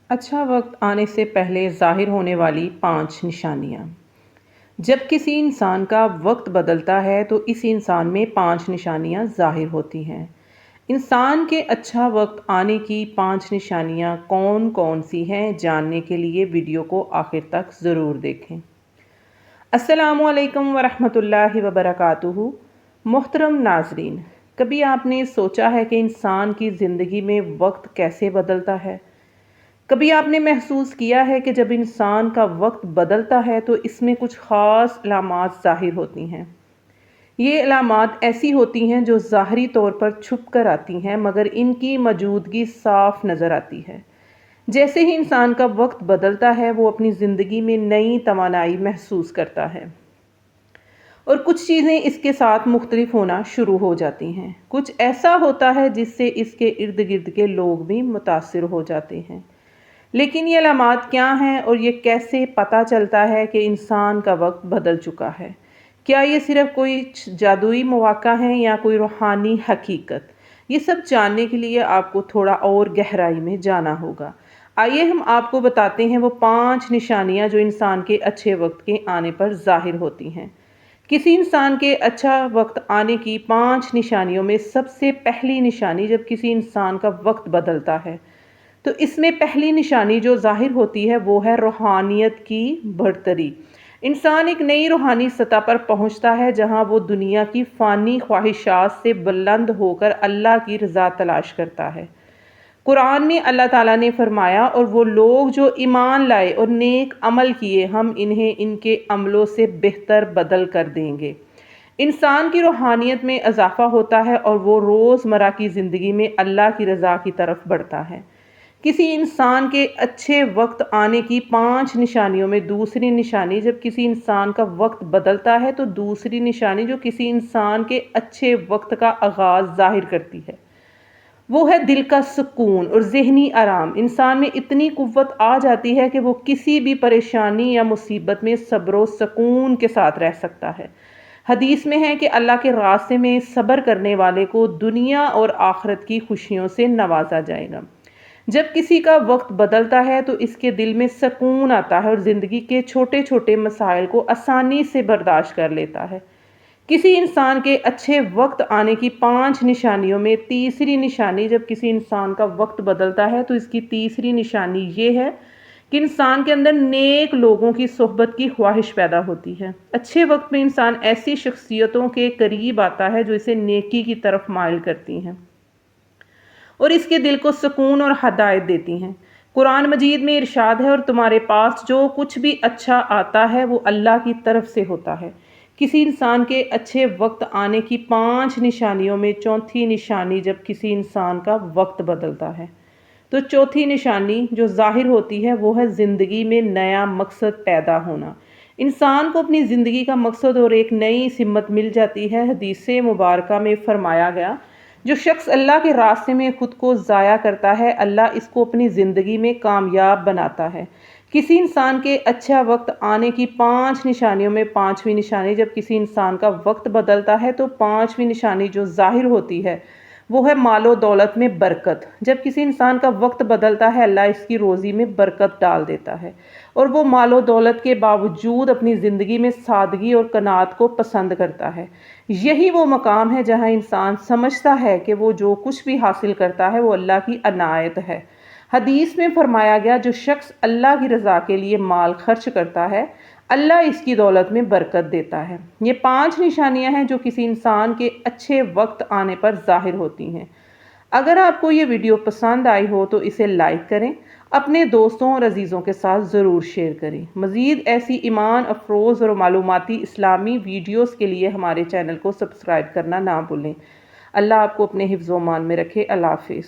अच्छा वक्त आने से पहले ज़ाहिर होने वाली 5 निशानियाँ। जब किसी इंसान का वक्त बदलता है तो इस इंसान में 5 निशानियाँ ज़ाहिर होती हैं। इंसान के अच्छा वक्त आने की 5 निशानियाँ कौन कौन सी हैं, जानने के लिए वीडियो को आखिर तक ज़रूर देखें। अस्सलामुअलैकुम वरहमतुल्लाहि वबरकातुहू। मोहतरम नाजरीन, कभी आपने सोचा है कि इंसान की ज़िंदगी में वक्त कैसे बदलता है? कभी आपने महसूस किया है कि जब इंसान का वक्त बदलता है तो इसमें कुछ ख़ास अलामात ज़ाहिर होती हैं। ये अलामात ऐसी होती हैं जो ज़ाहरी तौर पर छुप कर आती हैं, मगर इनकी मौजूदगी साफ नज़र आती है। जैसे ही इंसान का वक्त बदलता है वो अपनी ज़िंदगी में नई तवानाई महसूस करता है और कुछ चीज़ें इसके साथ मुख्तलिफ होना शुरू हो जाती हैं। कुछ ऐसा होता है जिससे इसके इर्द गिर्द के लोग भी मुतासिर हो जाते हैं। लेकिन ये अलामात क्या हैं और ये कैसे पता चलता है कि इंसान का वक्त बदल चुका है? क्या ये सिर्फ कोई जादुई मौका है या कोई रूहानी हकीकत? ये सब जानने के लिए आपको थोड़ा और गहराई में जाना होगा। आइए हम आपको बताते हैं वो 5 निशानियाँ जो इंसान के अच्छे वक्त के आने पर ज़ाहिर होती हैं। किसी इंसान के अच्छा वक्त आने की 5 निशानियों में सबसे पहली निशानी जब किसी इंसान का वक्त बदलता है, तो इसमें पहली निशानी जो ज़ाहिर होती है वो है रूहानियत की बढ़तरी। इंसान एक नई रूहानी सतह पर पहुंचता है जहां वो दुनिया की फ़ानी ख्वाहिशात से बुलंद होकर अल्लाह की रज़ा तलाश करता है। कुरान में अल्लाह ताला ने फरमाया, और वो लोग जो ईमान लाए और नेक अमल किए हम इन्हें इनके अमलों से बेहतर बदल कर देंगे। इंसान की रूहानियत में इजाफा होता है और वो रोज़मर्रा की ज़िंदगी में अल्लाह की रज़ा की तरफ बढ़ता है। किसी इंसान के अच्छे वक्त आने की 5 निशानियों में दूसरी निशानी जब किसी इंसान का वक्त बदलता है तो दूसरी निशानी जो किसी इंसान के अच्छे वक्त का आगाज़ ज़ाहिर करती है वो है दिल का सुकून और ज़हनी आराम। इंसान में इतनी कुव्वत आ जाती है कि वो किसी भी परेशानी या मुसीबत में सब्र व सुकून के साथ रह सकता है। हदीस में है कि अल्लाह के रास्ते में सब्र करने वाले को दुनिया और आखिरत की खुशियों से नवाजा जाएगा। जब किसी का वक्त बदलता है तो इसके दिल में सुकून आता है और ज़िंदगी के छोटे छोटे मसाइल को आसानी से बर्दाश्त कर लेता है। किसी इंसान के अच्छे वक्त आने की 5 निशानियों में तीसरी निशानी जब किसी इंसान का वक्त बदलता है तो इसकी तीसरी निशानी ये है कि इंसान के अंदर नेक लोगों की सोहबत की ख्वाहिश पैदा होती है। अच्छे वक्त में इंसान ऐसी शख्सियतों के करीब आता है जो इसे नेकी की तरफ माइल करती हैं और इसके दिल को सुकून और हदायत देती हैं। कुरान मजीद में इरशाद है, और तुम्हारे पास जो कुछ भी अच्छा आता है वो अल्लाह की तरफ से होता है। किसी इंसान के अच्छे वक्त आने की 5 निशानियों में चौथी निशानी जब किसी इंसान का वक्त बदलता है तो चौथी निशानी जो ज़ाहिर होती है वो है ज़िंदगी में नया मकसद पैदा होना। इंसान को अपनी ज़िंदगी का मकसद और एक नई सिमत मिल जाती है। हदीस मुबारक में फरमाया गया, जो शख्स अल्लाह के रास्ते में ख़ुद को ज़ाया करता है अल्लाह इसको अपनी ज़िंदगी में कामयाब बनाता है। किसी इंसान के अच्छा वक्त आने की 5 निशानियों में पाँचवीं निशानी जब किसी इंसान का वक्त बदलता है तो पाँचवीं निशानी जो ज़ाहिर होती है वो है मालो दौलत में बरकत। जब किसी इंसान का वक्त बदलता है अल्लाह इसकी रोज़ी में बरकत डाल देता है और वो मालो दौलत के बावजूद अपनी ज़िंदगी में सादगी और कनात को पसंद करता है। यही वो मकाम है जहाँ इंसान समझता है कि वो जो कुछ भी हासिल करता है वो अल्लाह की अनायत है। हदीस में फरमाया गया, जो शख्स अल्लाह की रज़ा के लिए माल खर्च करता है अल्लाह इसकी दौलत में बरकत देता है। ये 5 निशानियां हैं जो किसी इंसान के अच्छे वक्त आने पर ज़ाहिर होती हैं। अगर आपको ये वीडियो पसंद आई हो तो इसे लाइक करें, अपने दोस्तों और अजीज़ों के साथ ज़रूर शेयर करें। मज़ीद ऐसी ईमान अफरोज़ और मालूमाती इस्लामी वीडियोज़ के लिए हमारे चैनल को सब्सक्राइब करना ना भूलें। अल्लाह आपको अपने हिफ्ज़-ओ-मान में रखे। अल्लाह हाफ़िज़।